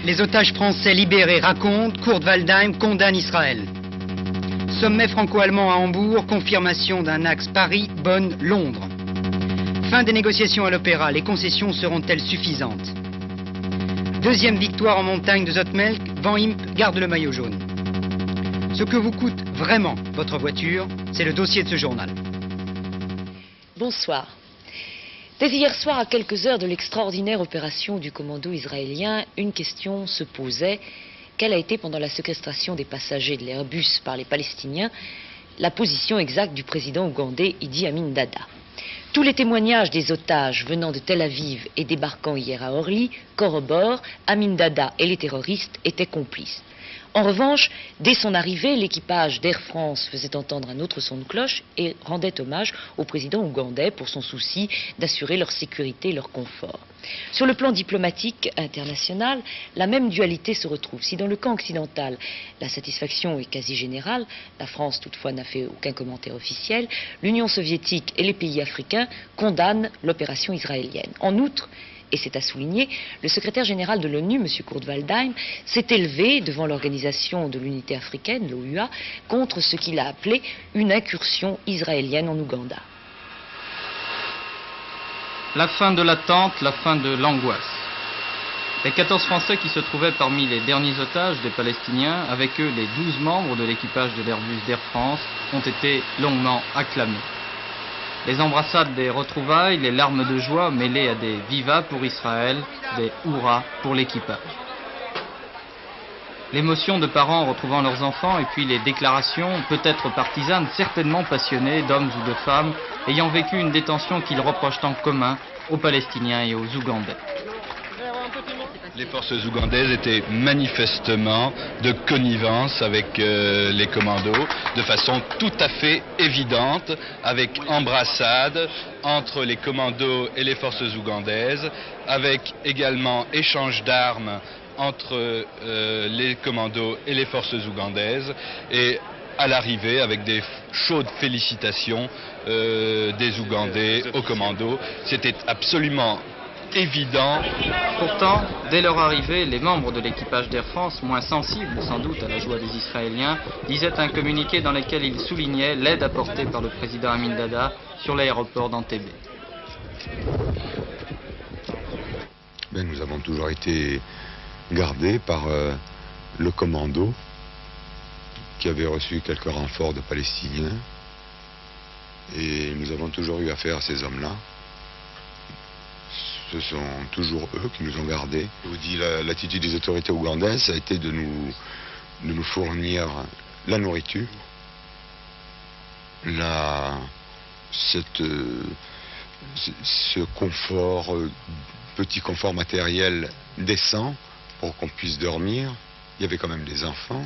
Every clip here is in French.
Les otages français libérés racontent, Kurt Waldheim condamne Israël. Sommet franco-allemand à Hambourg, confirmation d'un axe Paris-Bonn-Londres. Fin des négociations à l'Opéra, les concessions seront-elles suffisantes? Deuxième victoire en montagne de Zoetemelk, Van Impe garde le maillot jaune. Ce que vous coûte vraiment votre voiture, c'est le dossier de ce journal. Bonsoir. Dès hier soir, à quelques heures de l'extraordinaire opération du commando israélien, une question se posait. Quelle a été, pendant la séquestration des passagers de l'Airbus par les Palestiniens, la position exacte du président ougandais Idi Amin Dada? Tous les témoignages des otages venant de Tel Aviv et débarquant hier à Orly corroborent, Amin Dada et les terroristes étaient complices. En revanche, dès son arrivée, l'équipage d'Air France faisait entendre un autre son de cloche et rendait hommage au président ougandais pour son souci d'assurer leur sécurité et leur confort. Sur le plan diplomatique international, la même dualité se retrouve. Si dans le camp occidental, la satisfaction est quasi générale, la France toutefois n'a fait aucun commentaire officiel, l'Union soviétique et les pays africains condamnent l'opération israélienne. En outre, et c'est à souligner, le secrétaire général de l'ONU, M. Kurt Waldheim, s'est élevé devant l'Organisation de l'Unité africaine, l'OUA, contre ce qu'il a appelé une incursion israélienne en Ouganda. La fin de l'attente, la fin de l'angoisse. Les 14 Français qui se trouvaient parmi les derniers otages des Palestiniens, avec eux les 12 membres de l'équipage de l'Airbus d'Air France, ont été longuement acclamés. Les embrassades des retrouvailles, les larmes de joie mêlées à des vivas pour Israël, des hurrahs pour l'équipage. L'émotion de parents retrouvant leurs enfants et puis les déclarations, peut-être partisanes, certainement passionnées, d'hommes ou de femmes, ayant vécu une détention qu'ils reprochent en commun aux Palestiniens et aux Ougandais. Les forces ougandaises étaient manifestement de connivence avec les commandos, de façon tout à fait évidente, avec embrassade entre les commandos et les forces ougandaises, avec également échange d'armes entre les commandos et les forces ougandaises, et à l'arrivée avec des chaudes félicitations des Ougandais aux commandos. C'était absolument évident. Pourtant, dès leur arrivée, les membres de l'équipage d'Air France, moins sensibles sans doute à la joie des Israéliens, disaient un communiqué dans lequel ils soulignaient l'aide apportée par le président Amin Dada sur l'aéroport d'Entebbe. Nous avons toujours été gardés par le commando qui avait reçu quelques renforts de Palestiniens, et nous avons toujours eu affaire à ces hommes-là. Ce sont toujours eux qui nous ont gardés. Je vous dis, l'attitude des autorités ougandaises, ça a été de nous fournir la nourriture, ce confort, petit confort matériel décent pour qu'on puisse dormir. Il y avait quand même des enfants,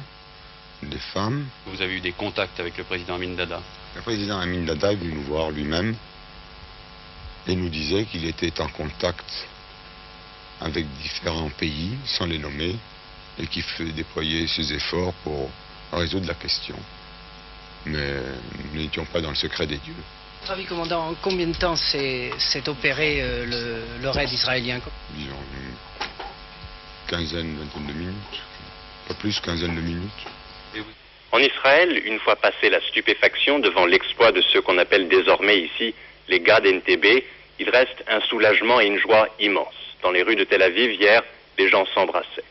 des femmes. Vous avez eu des contacts avec le président Amin Dada? Le président Amin Dada est venu nous voir lui-même et nous disait qu'il était en contact avec différents pays, sans les nommer, et qu'il fait déployer ses efforts pour résoudre la question. Mais nous n'étions pas dans le secret des dieux. Votre avis, commandant, en combien de temps s'est opéré le raid israélien? Disons une quinzaine, vingtaine de minutes. Pas plus, quinzaine de minutes. En Israël, une fois passée la stupéfaction devant l'exploit de ceux qu'on appelle désormais ici les gars d'Entebbe, il reste un soulagement et une joie immense. Dans les rues de Tel Aviv, hier, les gens s'embrassaient.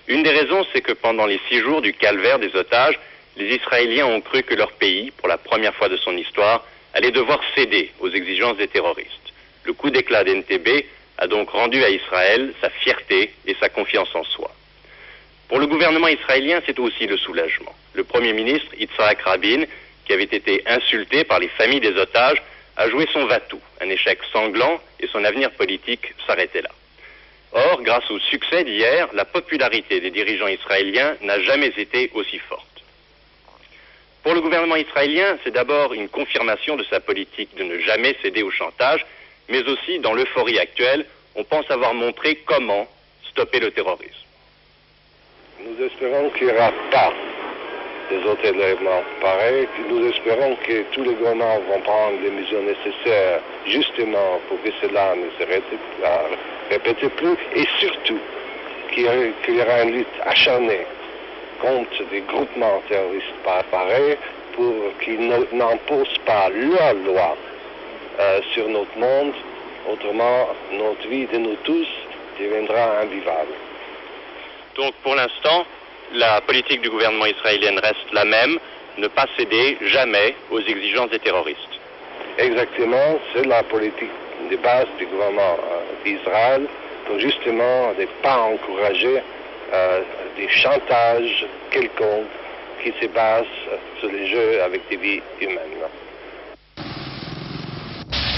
Une des raisons, c'est que pendant les 6 jours du calvaire des otages, les Israéliens ont cru que leur pays, pour la première fois de son histoire, allait devoir céder aux exigences des terroristes. Le coup d'éclat d'Entebbe a donc rendu à Israël sa fierté et sa confiance en soi. Pour le gouvernement israélien, c'est aussi le soulagement. Le Premier ministre, Yitzhak Rabin, qui avait été insulté par les familles des otages, a joué son va-tout, un échec sanglant, et son avenir politique s'arrêtait là. Or, grâce au succès d'hier, la popularité des dirigeants israéliens n'a jamais été aussi forte. Pour le gouvernement israélien, c'est d'abord une confirmation de sa politique de ne jamais céder au chantage, mais aussi, dans l'euphorie actuelle, on pense avoir montré comment stopper le terrorisme. Nous espérons qu'il n'y aura pas des autres éléments pareils. Nous espérons que tous les gouvernements vont prendre les mesures nécessaires justement pour que cela ne se répète plus. Et surtout, qu'il y aura une lutte acharnée contre des groupements terroristes pareils pour qu'ils n'imposent pas leurs lois sur notre monde. Autrement, notre vie de nous tous deviendra invivable. Donc pour l'instant, la politique du gouvernement israélien reste la même, ne pas céder jamais aux exigences des terroristes. Exactement, c'est la politique de base du gouvernement d'Israël, pour justement ne pas encourager des chantages quelconques qui se basent sur les jeux avec des vies humaines.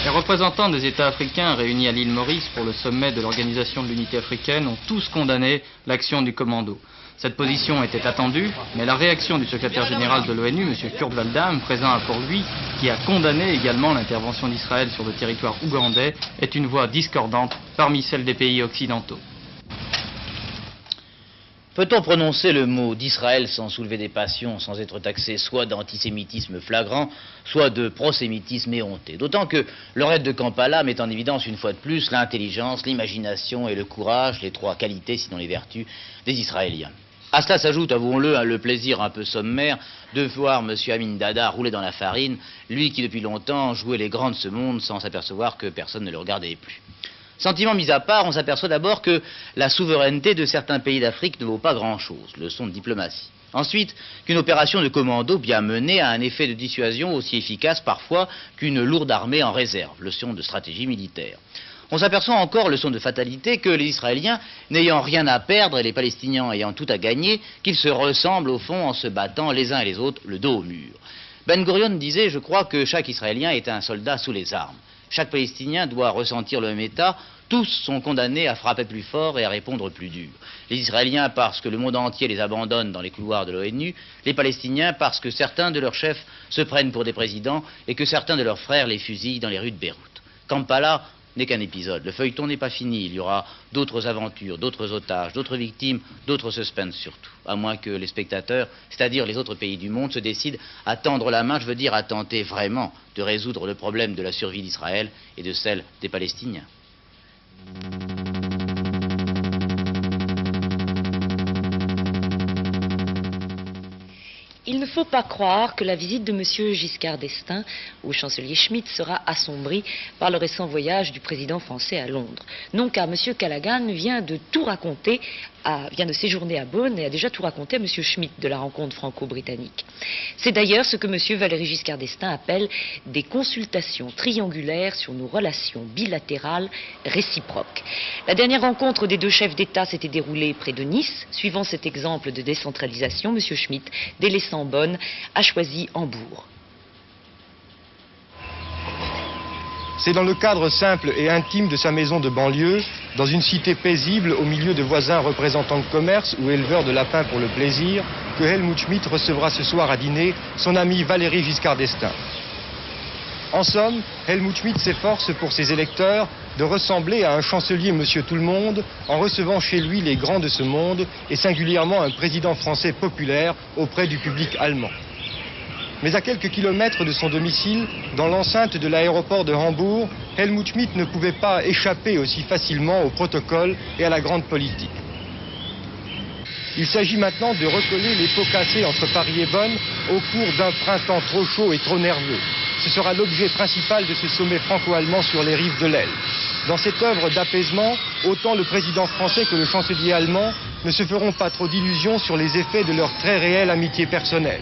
Les représentants des États africains réunis à l'île Maurice pour le sommet de l'Organisation de l'Unité africaine ont tous condamné l'action du commando. Cette position était attendue, mais la réaction du secrétaire général de l'ONU, M. Kurt Waldheim, présent à Port-Louis, qui a condamné également l'intervention d'Israël sur le territoire ougandais, est une voix discordante parmi celles des pays occidentaux. Peut-on prononcer le mot d'Israël sans soulever des passions, sans être taxé soit d'antisémitisme flagrant, soit de prosémitisme éhonté? D'autant que le raid de Kampala met en évidence une fois de plus l'intelligence, l'imagination et le courage, les trois qualités, sinon les vertus, des Israéliens. À cela s'ajoute, avouons-le, le plaisir un peu sommaire de voir M. Amin Dada rouler dans la farine, lui qui depuis longtemps jouait les grands de ce monde sans s'apercevoir que personne ne le regardait plus. Sentiment mis à part, on s'aperçoit d'abord que la souveraineté de certains pays d'Afrique ne vaut pas grand-chose, leçon de diplomatie. Ensuite, qu'une opération de commando bien menée a un effet de dissuasion aussi efficace parfois qu'une lourde armée en réserve, leçon de stratégie militaire. On s'aperçoit encore, leçon de fatalité, que les Israéliens, n'ayant rien à perdre et les Palestiniens ayant tout à gagner, qu'ils se ressemblent au fond en se battant les uns et les autres le dos au mur. Ben Gurion disait, je crois, que chaque Israélien est un soldat sous les armes. Chaque Palestinien doit ressentir le même état. Tous sont condamnés à frapper plus fort et à répondre plus dur. Les Israéliens parce que le monde entier les abandonne dans les couloirs de l'ONU, les Palestiniens parce que certains de leurs chefs se prennent pour des présidents et que certains de leurs frères les fusillent dans les rues de Beyrouth. Kampala n'est qu'un épisode. Le feuilleton n'est pas fini. Il y aura d'autres aventures, d'autres otages, d'autres victimes, d'autres suspens surtout. À moins que les spectateurs, c'est-à-dire les autres pays du monde, se décident à tendre la main, je veux dire à tenter vraiment de résoudre le problème de la survie d'Israël et de celle des Palestiniens. Il ne faut pas croire que la visite de M. Giscard d'Estaing au chancelier Schmitt sera assombrie par le récent voyage du président français à Londres. Non, car M. Callaghan vient de séjourner à Bonn et a déjà tout raconté à M. Schmitt de la rencontre franco-britannique. C'est d'ailleurs ce que M. Valéry Giscard d'Estaing appelle des consultations triangulaires sur nos relations bilatérales réciproques. La dernière rencontre des deux chefs d'État s'était déroulée près de Nice. Suivant cet exemple de décentralisation, M. Schmitt, délaissant Bonn, a choisi Hambourg. C'est dans le cadre simple et intime de sa maison de banlieue, dans une cité paisible au milieu de voisins représentants de commerce ou éleveurs de lapins pour le plaisir, que Helmut Schmitt recevra ce soir à dîner son ami Valéry Giscard d'Estaing. En somme, Helmut Schmitt s'efforce pour ses électeurs de ressembler à un chancelier Monsieur Tout-le-Monde en recevant chez lui les grands de ce monde et singulièrement un président français populaire auprès du public allemand. Mais à quelques kilomètres de son domicile, dans l'enceinte de l'aéroport de Hambourg, Helmut Schmitt ne pouvait pas échapper aussi facilement au protocole et à la grande politique. Il s'agit maintenant de recoller les pots cassés entre Paris et Bonn au cours d'un printemps trop chaud et trop nerveux. Ce sera l'objet principal de ce sommet franco-allemand sur les rives de l'Elbe. Dans cette œuvre d'apaisement, autant le président français que le chancelier allemand ne se feront pas trop d'illusions sur les effets de leur très réelle amitié personnelle.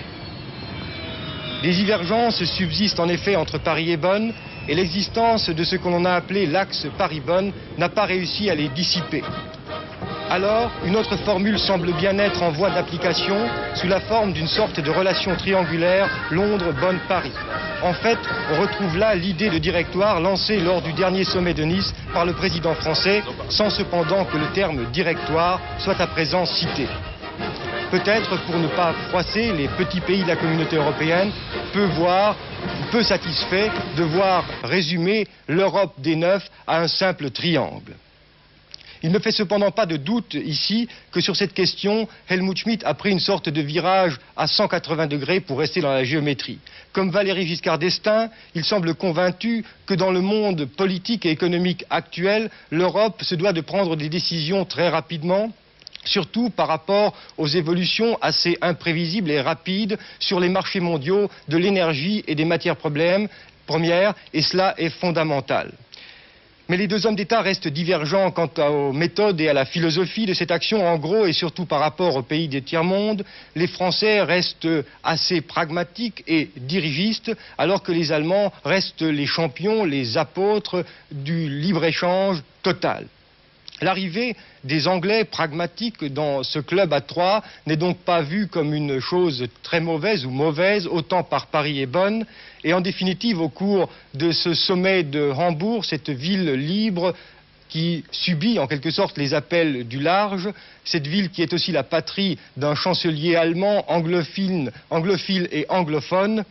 Des divergences subsistent en effet entre Paris et Bonn, et l'existence de ce que l'on a appelé l'axe Paris-Bonn n'a pas réussi à les dissiper. Alors, une autre formule semble bien être en voie d'application sous la forme d'une sorte de relation triangulaire Londres-Bonn-Paris. En fait, on retrouve là l'idée de directoire lancée lors du dernier sommet de Nice par le président français, sans cependant que le terme directoire soit à présent cité. Peut-être pour ne pas froisser les petits pays de la communauté européenne, peu satisfait de voir résumer l'Europe des neuf à un simple triangle. Il ne fait cependant pas de doute ici que sur cette question, Helmut Schmitt a pris une sorte de virage à 180 degrés pour rester dans la géométrie. Comme Valéry Giscard d'Estaing, il semble convaincu que dans le monde politique et économique actuel, l'Europe se doit de prendre des décisions très rapidement, surtout par rapport aux évolutions assez imprévisibles et rapides sur les marchés mondiaux de l'énergie et des matières premières, et cela est fondamental. Mais les deux hommes d'État restent divergents quant aux méthodes et à la philosophie de cette action. En gros, et surtout par rapport aux pays des tiers-mondes, les Français restent assez pragmatiques et dirigistes, alors que les Allemands restent les champions, les apôtres du libre-échange total. L'arrivée des Anglais pragmatiques dans ce club à trois n'est donc pas vue comme une chose très mauvaise ou mauvaise, autant par Paris et Bonn. Et en définitive, au cours de ce sommet de Hambourg, cette ville libre qui subit en quelque sorte les appels du large, cette ville qui est aussi la patrie d'un chancelier allemand anglophile et anglophone,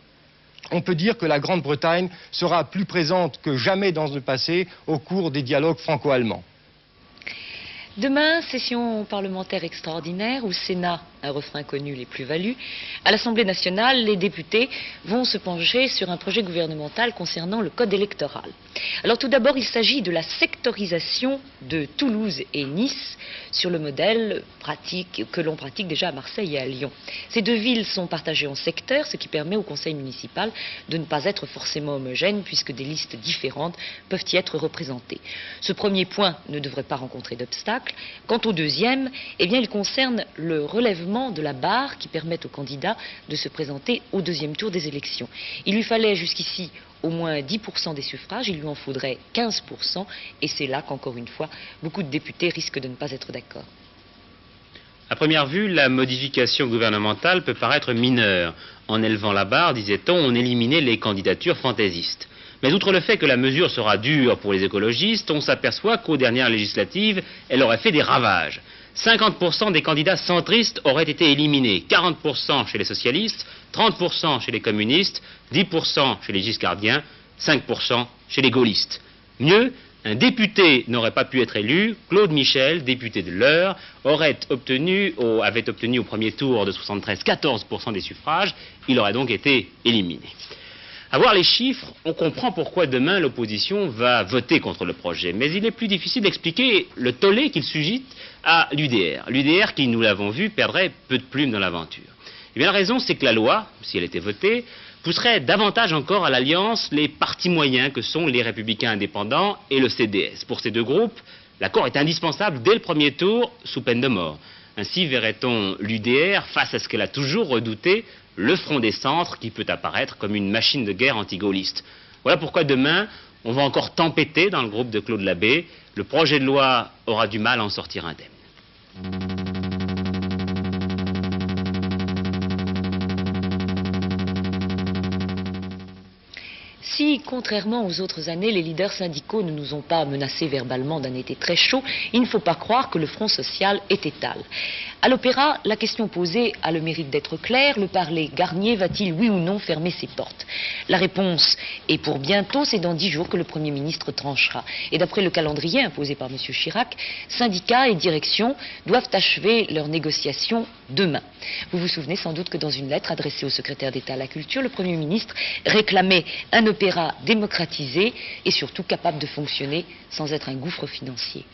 on peut dire que la Grande-Bretagne sera plus présente que jamais dans le passé au cours des dialogues franco-allemands. Demain, session parlementaire extraordinaire où Sénat, un refrain connu, les plus-values. À l'Assemblée nationale, les députés vont se pencher sur un projet gouvernemental concernant le code électoral. Alors tout d'abord, il s'agit de la sectorisation de Toulouse et Nice sur le modèle que l'on pratique déjà à Marseille et à Lyon. Ces deux villes sont partagées en secteurs, ce qui permet au conseil municipal de ne pas être forcément homogène puisque des listes différentes peuvent y être représentées. Ce premier point ne devrait pas rencontrer d'obstacle. Quant au deuxième, eh bien, il concerne le relèvement de la barre qui permet aux candidats de se présenter au deuxième tour des élections. Il lui fallait jusqu'ici au moins 10% des suffrages, il lui en faudrait 15%, et c'est là qu'encore une fois, beaucoup de députés risquent de ne pas être d'accord. À première vue, la modification gouvernementale peut paraître mineure. En élevant la barre, disait-on, on éliminait les candidatures fantaisistes. Mais outre le fait que la mesure sera dure pour les écologistes, on s'aperçoit qu'aux dernières législatives, elle aurait fait des ravages. 50% des candidats centristes auraient été éliminés, 40% chez les socialistes, 30% chez les communistes, 10% chez les giscardiens, 5% chez les gaullistes. Mieux, un député n'aurait pas pu être élu. Claude Michel, député de l'Eure, avait obtenu au premier tour de 73 14% des suffrages. Il aurait donc été éliminé. À voir les chiffres, on comprend pourquoi demain l'opposition va voter contre le projet. Mais il est plus difficile d'expliquer le tollé qu'il suscite à l'UDR. L'UDR qui, nous l'avons vu, perdrait peu de plumes dans l'aventure. Eh bien la raison, c'est que la loi, si elle était votée, pousserait davantage encore à l'alliance les partis moyens que sont les Républicains indépendants et le CDS. Pour ces deux groupes, l'accord est indispensable dès le premier tour, sous peine de mort. Ainsi verrait-on l'UDR face à ce qu'elle a toujours redouté, le front des centres qui peut apparaître comme une machine de guerre anti-gaulliste. Voilà pourquoi demain, on va encore tempêter dans le groupe de Claude Labbé. Le projet de loi aura du mal à en sortir indemne. Si, contrairement aux autres années, les leaders syndicaux ne nous ont pas menacés verbalement d'un été très chaud, il ne faut pas croire que le Front social est étal. À l'Opéra, la question posée a le mérite d'être claire. Le parler Garnier va-t-il, oui ou non, fermer ses portes? La réponse est pour bientôt, c'est dans 10 jours que le Premier ministre tranchera. Et d'après le calendrier imposé par M. Chirac, syndicats et direction doivent achever leurs négociations demain. Vous vous souvenez sans doute que dans une lettre adressée au secrétaire d'État à la Culture, le Premier ministre réclamait un opéra démocratisé et surtout capable de fonctionner sans être un gouffre financier.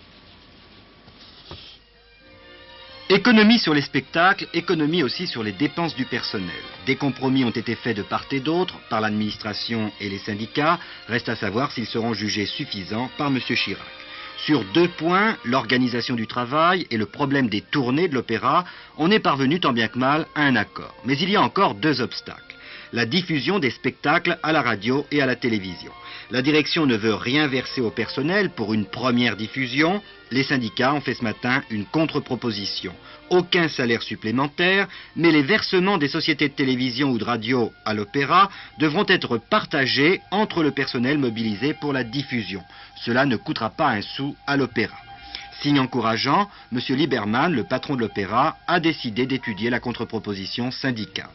Économie sur les spectacles, économie aussi sur les dépenses du personnel. Des compromis ont été faits de part et d'autre par l'administration et les syndicats. Reste à savoir s'ils seront jugés suffisants par M. Chirac. Sur 2 points, l'organisation du travail et le problème des tournées de l'opéra, on est parvenu tant bien que mal à un accord. Mais il y a encore 2 obstacles. La diffusion des spectacles à la radio et à la télévision. La direction ne veut rien verser au personnel pour une première diffusion. Les syndicats ont fait ce matin une contre-proposition. Aucun salaire supplémentaire, mais les versements des sociétés de télévision ou de radio à l'opéra devront être partagés entre le personnel mobilisé pour la diffusion. Cela ne coûtera pas un sou à l'opéra. Signe encourageant, M. Lieberman, le patron de l'opéra, a décidé d'étudier la contre-proposition syndicale.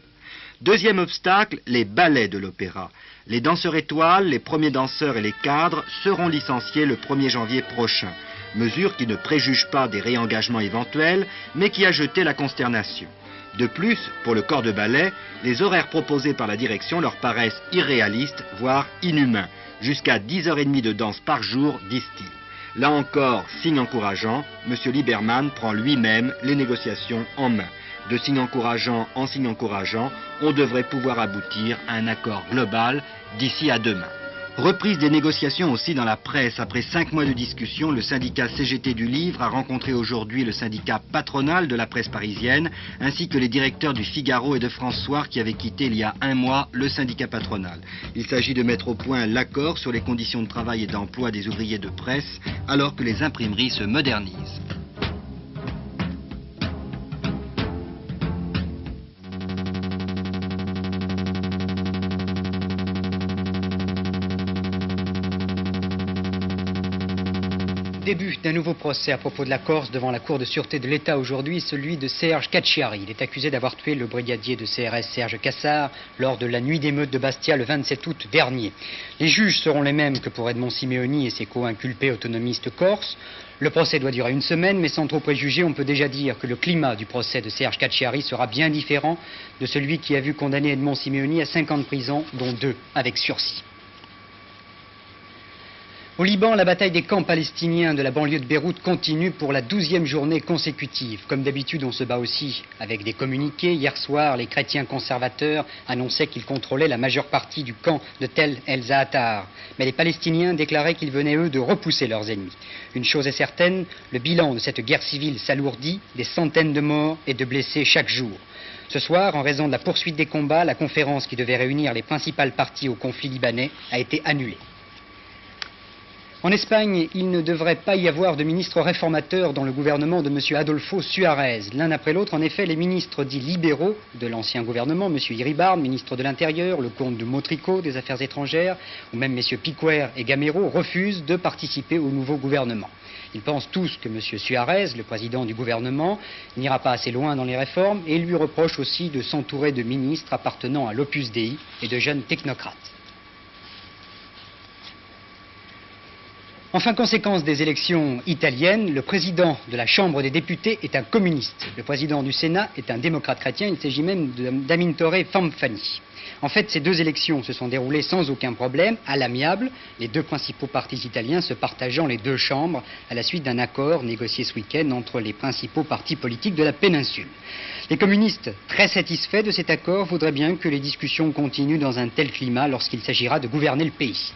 Deuxième obstacle, les ballets de l'opéra. Les danseurs étoiles, les premiers danseurs et les cadres seront licenciés le 1er janvier prochain. Mesure qui ne préjuge pas des réengagements éventuels, mais qui a jeté la consternation. De plus, pour le corps de ballet, les horaires proposés par la direction leur paraissent irréalistes, voire inhumains. Jusqu'à 10h30 de danse par jour, disent-ils. Là encore, signe encourageant, M. Lieberman prend lui-même les négociations en main. De signe encourageant en signe encourageant, on devrait pouvoir aboutir à un accord global d'ici à demain. Reprise des négociations aussi dans la presse. Après 5 mois de discussion, le syndicat CGT du Livre a rencontré aujourd'hui le syndicat patronal de la presse parisienne, ainsi que les directeurs du Figaro et de France Soir qui avaient quitté il y a 1 mois le syndicat patronal. Il s'agit de mettre au point l'accord sur les conditions de travail et d'emploi des ouvriers de presse, alors que les imprimeries se modernisent. Début d'un nouveau procès à propos de la Corse devant la Cour de sûreté de l'État aujourd'hui, celui de Serge Cacciari. Il est accusé d'avoir tué le brigadier de CRS Serge Cassard lors de la nuit d'émeute de Bastia le 27 août dernier. Les juges seront les mêmes que pour Edmond Simeoni et ses co-inculpés autonomistes corses. Le procès doit durer 1 semaine, mais sans trop préjuger, on peut déjà dire que le climat du procès de Serge Cacciari sera bien différent de celui qui a vu condamner Edmond Simeoni à 5 ans de prison, dont 2 avec sursis. Au Liban, la bataille des camps palestiniens de la banlieue de Beyrouth continue pour la 12e journée consécutive. Comme d'habitude, on se bat aussi avec des communiqués. Hier soir, les chrétiens conservateurs annonçaient qu'ils contrôlaient la majeure partie du camp de Tel el-Zaatar. Mais les Palestiniens déclaraient qu'ils venaient, eux, de repousser leurs ennemis. Une chose est certaine, le bilan de cette guerre civile s'alourdit, des centaines de morts et de blessés chaque jour. Ce soir, en raison de la poursuite des combats, la conférence qui devait réunir les principales parties au conflit libanais a été annulée. En Espagne, il ne devrait pas y avoir de ministre réformateur dans le gouvernement de M. Adolfo Suárez. L'un après l'autre, en effet, les ministres dits libéraux de l'ancien gouvernement, M. Iribarne, ministre de l'Intérieur, le comte de Motrico, des Affaires étrangères, ou même M. Piquer et Gamero, refusent de participer au nouveau gouvernement. Ils pensent tous que M. Suárez, le président du gouvernement, n'ira pas assez loin dans les réformes et lui reprochent aussi de s'entourer de ministres appartenant à l'Opus Dei et de jeunes technocrates. Enfin, conséquence des élections italiennes, le président de la Chambre des députés est un communiste. Le président du Sénat est un démocrate chrétien, il s'agit même d'Amintore Fanfani. En fait, ces 2 élections se sont déroulées sans aucun problème, à l'amiable, les 2 principaux partis italiens se partageant les 2 chambres à la suite d'un accord négocié ce week-end entre les principaux partis politiques de la péninsule. Les communistes, très satisfaits de cet accord, voudraient bien que les discussions continuent dans un tel climat lorsqu'il s'agira de gouverner le pays.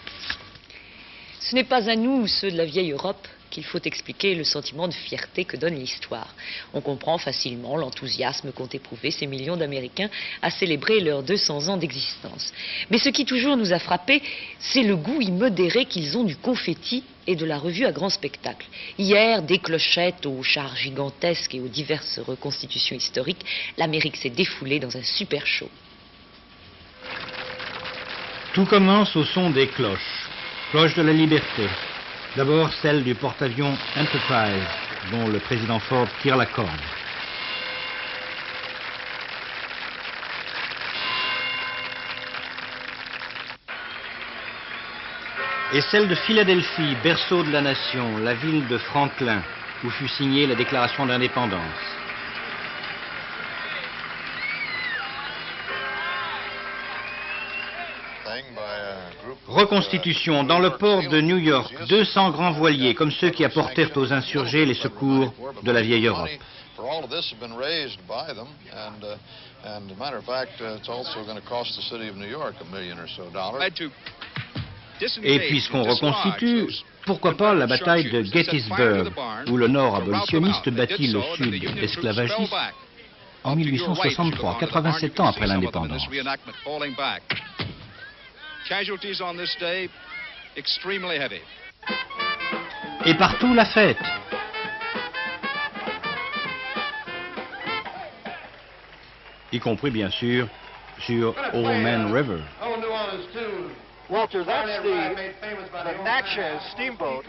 Ce n'est pas à nous, ceux de la vieille Europe, qu'il faut expliquer le sentiment de fierté que donne l'histoire. On comprend facilement l'enthousiasme qu'ont éprouvé ces millions d'Américains à célébrer leurs 200 ans d'existence. Mais ce qui toujours nous a frappé, c'est le goût immodéré qu'ils ont du confetti et de la revue à grand spectacle. Hier, des clochettes aux chars gigantesques et aux diverses reconstitutions historiques, l'Amérique s'est défoulée dans un super show. Tout commence au son des cloches. Cloche de la liberté. D'abord celle du porte-avions Enterprise, dont le président Ford tire la corne. Et celle de Philadelphie, berceau de la nation, la ville de Franklin, où fut signée la déclaration d'indépendance. Reconstitution dans le port de New York, 200 grands voiliers comme ceux qui apportèrent aux insurgés les secours de la vieille Europe. Et puisqu'on reconstitue, pourquoi pas la bataille de Gettysburg, où le Nord abolitionniste battit le Sud esclavagiste en 1863, 87 ans après l'indépendance. Et partout la fête. Y compris bien sûr sur Old Man River. Walter, that's the Natchez steamboat.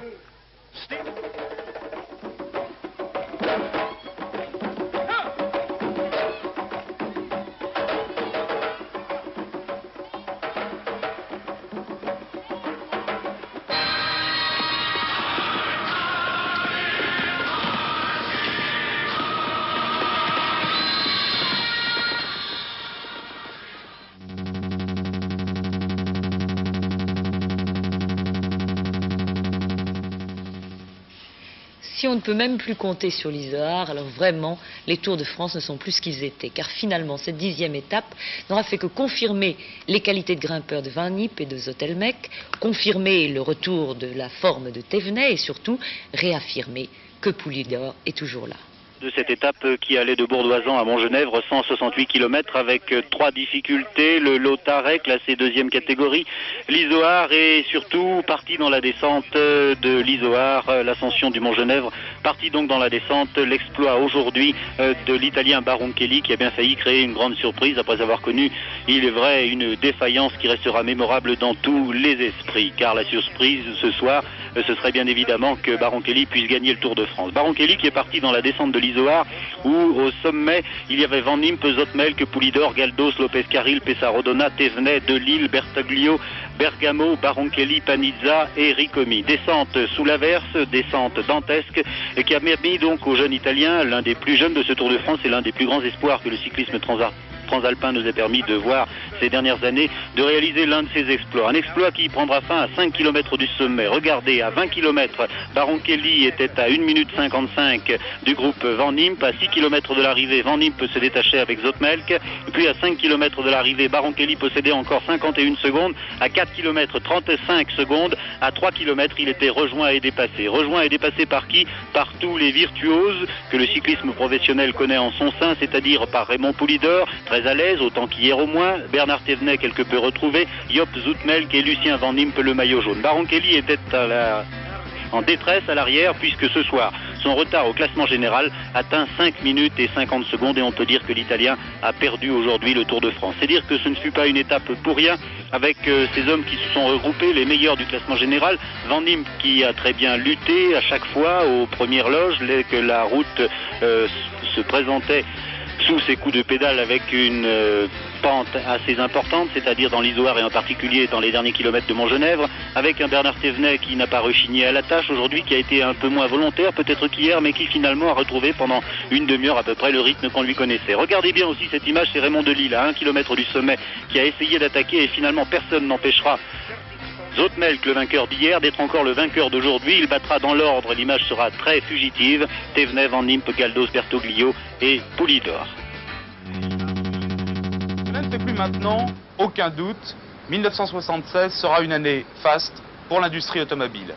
Si on ne peut même plus compter sur l'Izoard, alors vraiment, les Tours de France ne sont plus ce qu'ils étaient. Car finalement, cette 10e étape n'aura fait que confirmer les qualités de grimpeurs de Van Impe et de Zotelmecq, confirmer le retour de la forme de Thévenet et surtout réaffirmer que Poulidor est toujours là. De cette étape qui allait de Bourdoisan à Montgenèvre, 168 km avec 3 difficultés, le Lotaré classé 2e catégorie, l'Izoard et surtout parti dans la descente de l'Izoard, l'ascension du Montgenèvre, parti donc dans la descente, l'exploit aujourd'hui de l'Italien Baroncelli qui a bien failli créer une grande surprise après avoir connu, il est vrai, une défaillance qui restera mémorable dans tous les esprits, car la surprise ce soir, ce serait bien évidemment que Baroncelli puisse gagner le Tour de France. Baroncelli qui est parti dans la descente de l'Izoard où au sommet il y avait Van Impe, Zotelmecq, Poulidor, Galdos, Lopez Carril, Pessarodona, Thévenet, Delille, Bertaglio, Bergamo, Baroncelli, Panizza et Ricomi. Descente sous l'averse, descente dantesque qui a permis donc au jeune Italien, l'un des plus jeunes de ce Tour de France et l'un des plus grands espoirs que le cyclisme transalpin nous a permis de voir ces dernières années, de réaliser l'un de ses exploits. Un exploit qui prendra fin à 5 km du sommet. Regardez, à 20 km, Baroncelli était à 1 minute 55 du groupe Van Impe. À 6 km de l'arrivée, Van Impe se détachait avec Zotelmecq. Puis à 5 km de l'arrivée, Baroncelli possédait encore 51 secondes. À 4 km, 35 secondes. À 3 km, il était rejoint et dépassé. Rejoint et dépassé par qui? Par tous les virtuoses que le cyclisme professionnel connaît en son sein, c'est-à-dire par Raymond Poulidor, très à l'aise, autant qu'hier au moins, Bernard Thévenet quelque peu retrouvé, Joop Zotelmecq et Lucien Van Impe le maillot jaune. Baroncelli était en détresse à l'arrière puisque ce soir, son retard au classement général atteint 5 minutes et 50 secondes et on peut dire que l'Italien a perdu aujourd'hui le Tour de France. C'est dire que ce ne fut pas une étape pour rien avec ces hommes qui se sont regroupés, les meilleurs du classement général. Van Impe qui a très bien lutté à chaque fois aux premières loges, dès que la route se présentait sous ses coups de pédale avec une pente assez importante, c'est-à-dire dans l'Izoard et en particulier dans les derniers kilomètres de Montgenèvre, avec un Bernard Thévenet qui n'a pas rechigné à la tâche aujourd'hui, qui a été un peu moins volontaire peut-être qu'hier, mais qui finalement a retrouvé pendant une demi-heure à peu près le rythme qu'on lui connaissait. Regardez bien aussi cette image, c'est Raymond Delille à 1 km du sommet qui a essayé d'attaquer et finalement personne n'empêchera Zotelmecq, le vainqueur d'hier, d'être encore le vainqueur d'aujourd'hui. Il battra dans l'ordre, l'image sera très fugitive, Thévenet, Van Impe, Galdos, Bertoglio et Poulidor. Cela ne fait plus maintenant aucun doute, 1976 sera une année faste pour l'industrie automobile.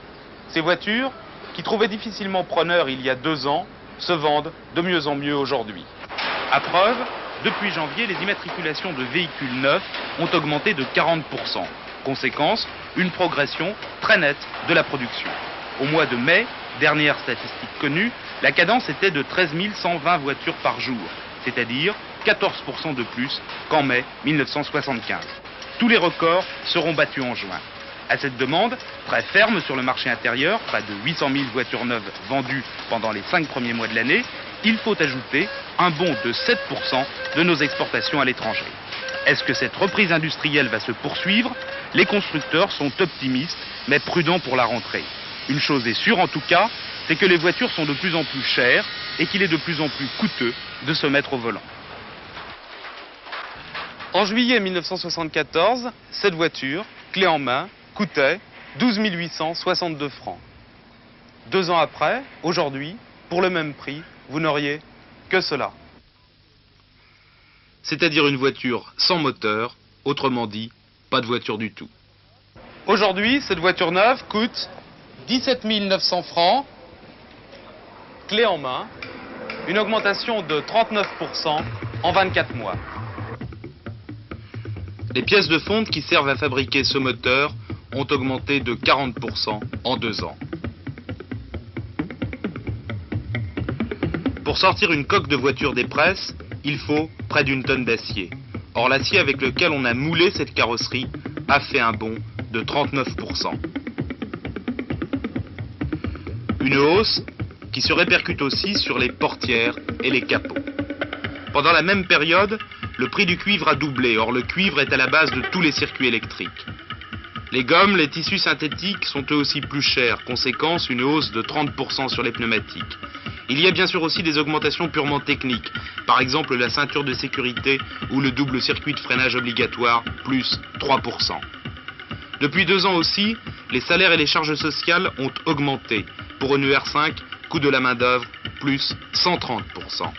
Ces voitures, qui trouvaient difficilement preneur il y a 2 ans, se vendent de mieux en mieux aujourd'hui. À preuve, depuis janvier, les immatriculations de véhicules neufs ont augmenté de 40%. Conséquence, une progression très nette de la production. Au mois de mai, dernière statistique connue, la cadence était de 13 120 voitures par jour, c'est-à-dire 14% de plus qu'en mai 1975. Tous les records seront battus en juin. À cette demande, très ferme sur le marché intérieur, près de 800 000 voitures neuves vendues pendant les 5 premiers mois de l'année, il faut ajouter un bond de 7% de nos exportations à l'étranger. Est-ce que cette reprise industrielle va se poursuivre? Les constructeurs sont optimistes, mais prudents pour la rentrée. Une chose est sûre en tout cas, c'est que les voitures sont de plus en plus chères et qu'il est de plus en plus coûteux de se mettre au volant. En juillet 1974, cette voiture, clé en main, coûtait 12 862 francs. 2 ans après, aujourd'hui, pour le même prix, vous n'auriez que cela. C'est-à-dire une voiture sans moteur, autrement dit, pas de voiture du tout. Aujourd'hui, cette voiture neuve coûte 17 900 francs, clé en main, une augmentation de 39% en 24 mois. Les pièces de fonte qui servent à fabriquer ce moteur ont augmenté de 40% en 2 ans. Pour sortir une coque de voiture des presses, il faut près d'1 tonne d'acier. Or, l'acier avec lequel on a moulé cette carrosserie a fait un bond de 39%. Une hausse qui se répercute aussi sur les portières et les capots. Pendant la même période, le prix du cuivre a doublé. Or, le cuivre est à la base de tous les circuits électriques. Les gommes, les tissus synthétiques sont eux aussi plus chers. Conséquence, une hausse de 30% sur les pneumatiques. Il y a bien sûr aussi des augmentations purement techniques, par exemple la ceinture de sécurité ou le double circuit de freinage obligatoire, plus 3%. Depuis 2 ans aussi, les salaires et les charges sociales ont augmenté. Pour une ER5, Coût de la main-d'œuvre, plus 130%.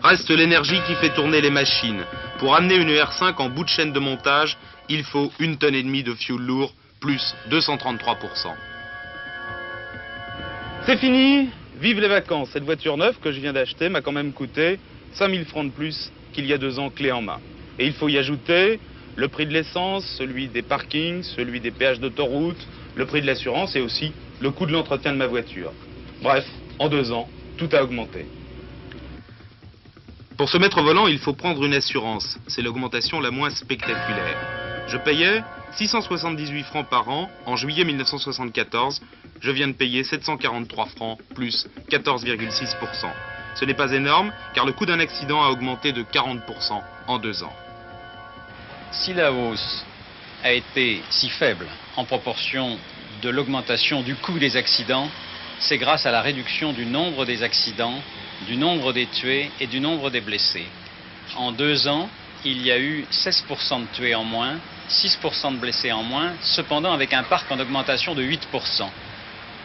Reste l'énergie qui fait tourner les machines. Pour amener une R5 en bout de chaîne de montage, il faut 1,5 tonne de fioul lourd, plus 233%. C'est fini, vive les vacances. Cette voiture neuve que je viens d'acheter m'a quand même coûté 5000 francs de plus qu'il y a 2 ans, clé en main. Et il faut y ajouter le prix de l'essence, celui des parkings, celui des péages d'autoroute, le prix de l'assurance et aussi le coût de l'entretien de ma voiture. Bref, en 2 ans, tout a augmenté. Pour se mettre au volant, il faut prendre une assurance. C'est l'augmentation la moins spectaculaire. Je payais 678 francs par an en juillet 1974. Je viens de payer 743 francs plus 14,6%. Ce n'est pas énorme car le coût d'un accident a augmenté de 40% en 2 ans. Si la hausse a été si faible en proportion de l'augmentation du coût des accidents, c'est grâce à la réduction du nombre des accidents, du nombre des tués et du nombre des blessés. En 2 ans, il y a eu 16% de tués en moins, 6% de blessés en moins, cependant avec un parc en augmentation de 8%.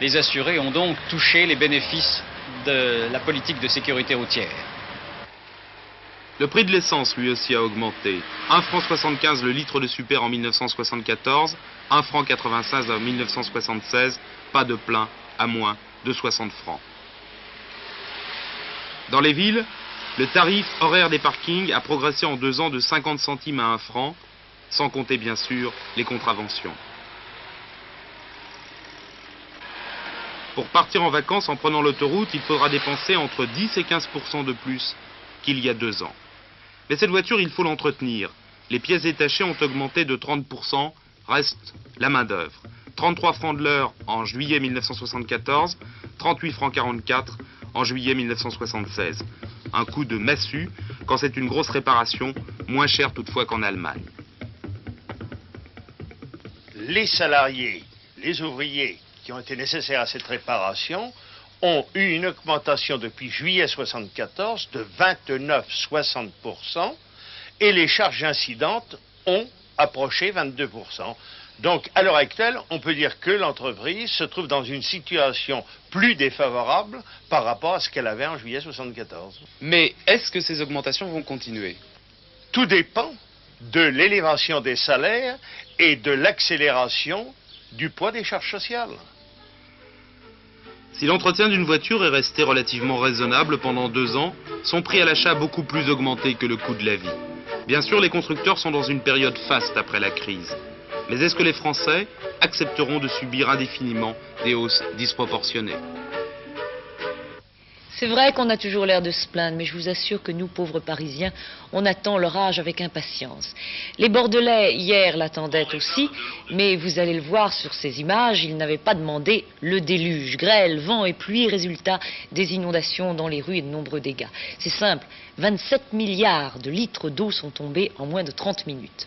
Les assurés ont donc touché les bénéfices de la politique de sécurité routière. Le prix de l'essence lui aussi a augmenté. 1,75 franc le litre de super en 1974, 1,96 franc en 1976, pas de plein à moins de 60 francs. Dans les villes, le tarif horaire des parkings a progressé en 2 ans de 50 centimes à 1 franc, sans compter bien sûr les contraventions. Pour partir en vacances en prenant l'autoroute, il faudra dépenser entre 10 et 15% de plus qu'il y a 2 ans. Mais cette voiture, il faut l'entretenir. Les pièces détachées ont augmenté de 30%, reste la main-d'œuvre. 33 francs de l'heure en juillet 1974, 38 francs 44 en juillet 1976. Un coût de massue quand c'est une grosse réparation, moins cher toutefois qu'en Allemagne. Les salariés, les ouvriers qui ont été nécessaires à cette réparation ont eu une augmentation depuis juillet 1974 de 29,60% et les charges incidentes ont approché 22%. Donc, à l'heure actuelle, on peut dire que l'entreprise se trouve dans une situation plus défavorable par rapport à ce qu'elle avait en juillet 1974. Mais est-ce que ces augmentations vont continuer? Tout dépend de l'élévation des salaires et de l'accélération du poids des charges sociales. Si l'entretien d'une voiture est resté relativement raisonnable pendant 2 ans, son prix à l'achat a beaucoup plus augmenté que le coût de la vie. Bien sûr, les constructeurs sont dans une période faste après la crise. Mais est-ce que les Français accepteront de subir indéfiniment des hausses disproportionnées? C'est vrai qu'on a toujours l'air de se plaindre, mais je vous assure que nous, pauvres Parisiens, on attend l'orage avec impatience. Les Bordelais, hier, l'attendaient aussi, mais vous allez le voir sur ces images, ils n'avaient pas demandé le déluge. Grêle, vent et pluie, résultat des inondations dans les rues et de nombreux dégâts. C'est simple, 27 milliards de litres d'eau sont tombés en moins de 30 minutes.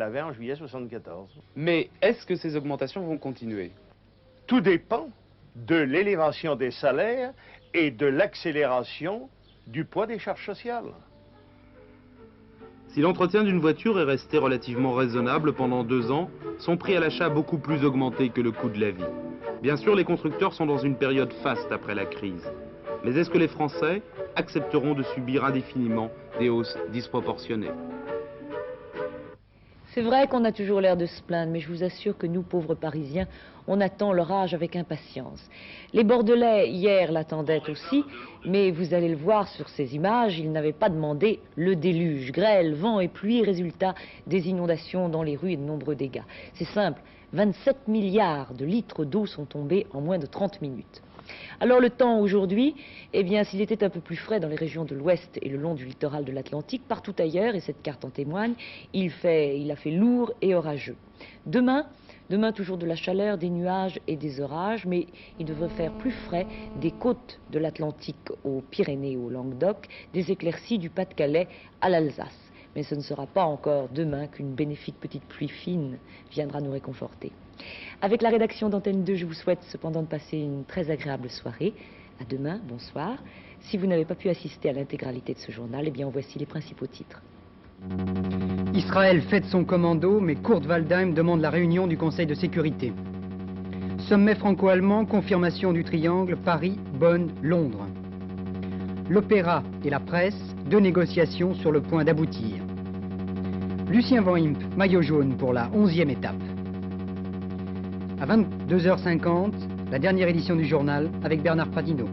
qu'elle avait en juillet 1974. Mais est-ce que ces augmentations vont continuer? Tout dépend de l'élévation des salaires et de l'accélération du poids des charges sociales. Si l'entretien d'une voiture est resté relativement raisonnable pendant 2 ans, son prix à l'achat a beaucoup plus augmenté que le coût de la vie. Bien sûr, les constructeurs sont dans une période faste après la crise. Mais est-ce que les Français accepteront de subir indéfiniment des hausses disproportionnées? C'est vrai qu'on a toujours l'air de se plaindre, mais je vous assure que nous, pauvres Parisiens, on attend l'orage avec impatience. Les Bordelais, hier, l'attendaient aussi, mais vous allez le voir sur ces images, ils n'avaient pas demandé le déluge. Grêle, vent et pluie, résultat des inondations dans les rues et de nombreux dégâts. C'est simple, 27 milliards de litres d'eau sont tombés en moins de 30 minutes. Alors le temps aujourd'hui, eh bien s'il était un peu plus frais dans les régions de l'ouest et le long du littoral de l'Atlantique, partout ailleurs, et cette carte en témoigne, il a fait lourd et orageux. Demain toujours de la chaleur, des nuages et des orages, mais il devrait faire plus frais des côtes de l'Atlantique aux Pyrénées, au Languedoc, des éclaircies du Pas-de-Calais à l'Alsace. Mais ce ne sera pas encore demain qu'une bénéfique petite pluie fine viendra nous réconforter. Avec la rédaction d'Antenne 2, je vous souhaite cependant de passer une très agréable soirée. À demain, bonsoir. Si vous n'avez pas pu assister à l'intégralité de ce journal, eh bien voici les principaux titres. Israël fête son commando, mais Kurt Waldheim demande la réunion du Conseil de sécurité. Sommet franco-allemand, confirmation du triangle, Paris, Bonn, Londres. L'opéra et la presse, 2 négociations sur le point d'aboutir. Lucien Van Impe, maillot jaune pour la 11e étape. À 22h50, la dernière édition du journal avec Bernard Pradino.